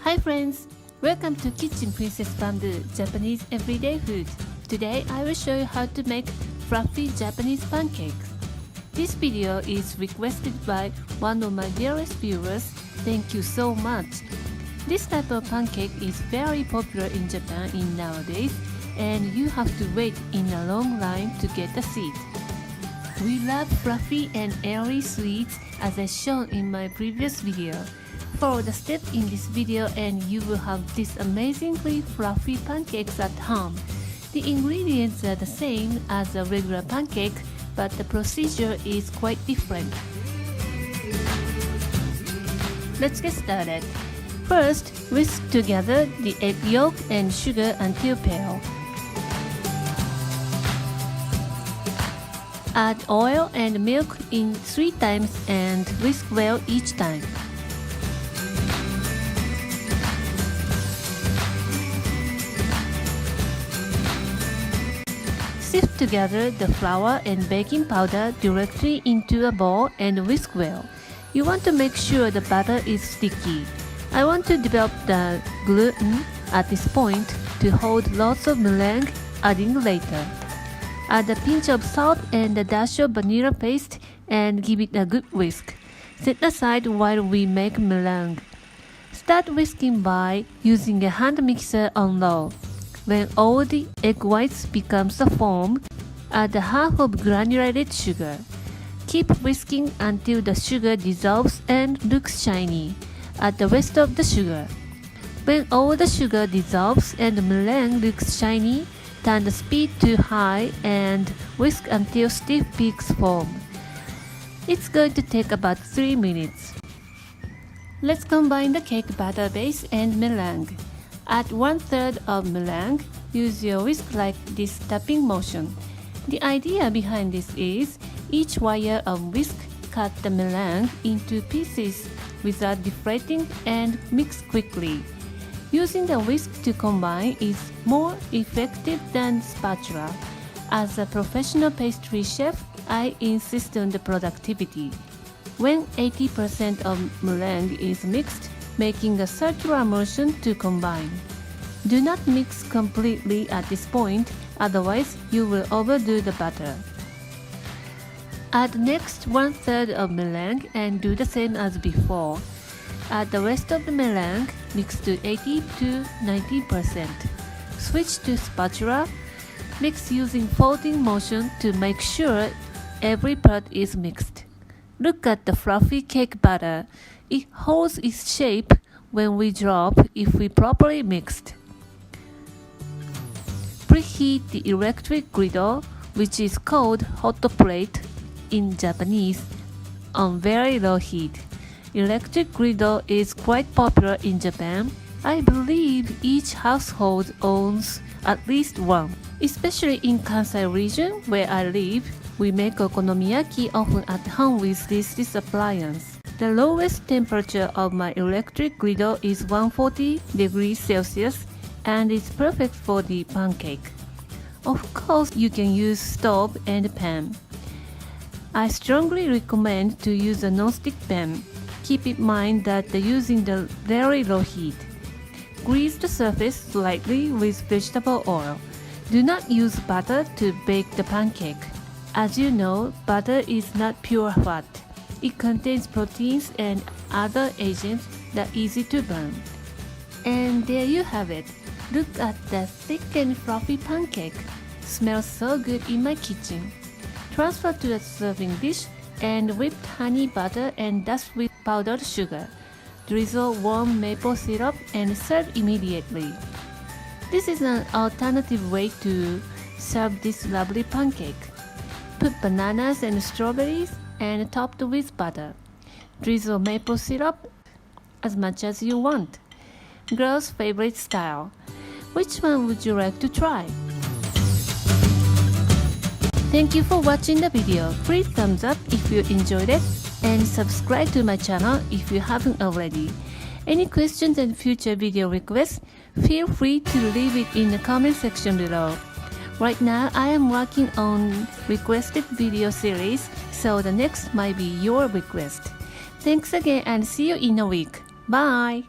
Hi friends! Welcome to Kitchen Princess Bamboo Japanese Everyday Food. Today I will show you how to make fluffy Japanese pancakes. This video is requested by one of my dearest viewers. Thank you so much. This type of pancake is very popular in Japan nowadays, and you have to wait in a long line to get a seat. We love fluffy and airy sweets as I shown in my previous video. Follow the steps in this video and you will have these amazingly fluffy pancakes at home. The ingredients are the same as a regular pancake, but the procedure is quite different. Let's get started. First, whisk together the egg yolk and sugar until pale. Add oil and milk in 3 times and whisk well each time. Sift together the flour and baking powder directly into a bowl and whisk well. You want to make sure the batter is sticky. I want to develop the gluten at this point to hold lots of meringue, adding later. Add a pinch of salt and a dash of vanilla paste and give it a good whisk. Set aside while we make meringue. Start whisking by using a hand mixer on low. When all the egg whites becomes a foam, add a half of granulated sugar. Keep whisking until the sugar dissolves and looks shiny. Add the rest of the sugar. When all the sugar dissolves and the meringue looks shiny, turn the speed to high and whisk until stiff peaks form. It's going to take about 3 minutes. Let's combine the cake batter base and meringue. Add 1/3 of meringue. Use your whisk like this tapping motion. The idea behind this is each wire of whisk cut the meringue into pieces without deflating and mix quickly. Using the whisk to combine is more effective than spatula. As a professional pastry chef, I insist on the productivity. When 80% of meringue is mixed, making a circular motion to combine. Do not mix completely at this point, otherwise you will overdo the batter. Add next 1/3 of meringue and do the same as before. Add the rest of the meringue, mix to 80 to 90%. Switch to spatula. Mix using folding motion to make sure every part is mixed. Look at the fluffy cake batter. It holds its shape when we drop if we properly mixed. Preheat the electric griddle, which is called hot plate in Japanese, on very low heat. Electric griddle is quite popular in Japan. I believe each household owns at least one. Especially in Kansai region where I live, we make okonomiyaki often at home with this appliance. The lowest temperature of my electric griddle is 140 degrees Celsius and it's perfect for the pancake. Of course, you can use stove and pan. I strongly recommend to use a non-stick pan. Keep in mind that using the very low heat. Grease the surface slightly with vegetable oil. Do not use butter to bake the pancake. As you know, butter is not pure fat. It contains proteins and other agents that are easy to burn. And there you have it. Look at the thick and fluffy pancake. Smells so good in my kitchen. Transfer to a serving dish and whipped honey butter and dust with powdered sugar. Drizzle warm maple syrup and serve immediately. This is an alternative way to serve this lovely pancake. Put bananas and strawberries and topped with butter. Drizzle maple syrup as much as you want. Girls' favorite style. Which one would you like to try? Thank you for watching the video. Please thumbs up if you enjoyed it and subscribe to my channel if you haven't already. Any questions and future video requests, feel free to leave it in the comment section below. Right now, I am working on requested video series, so the next might be your request. Thanks again and see you in a week. Bye!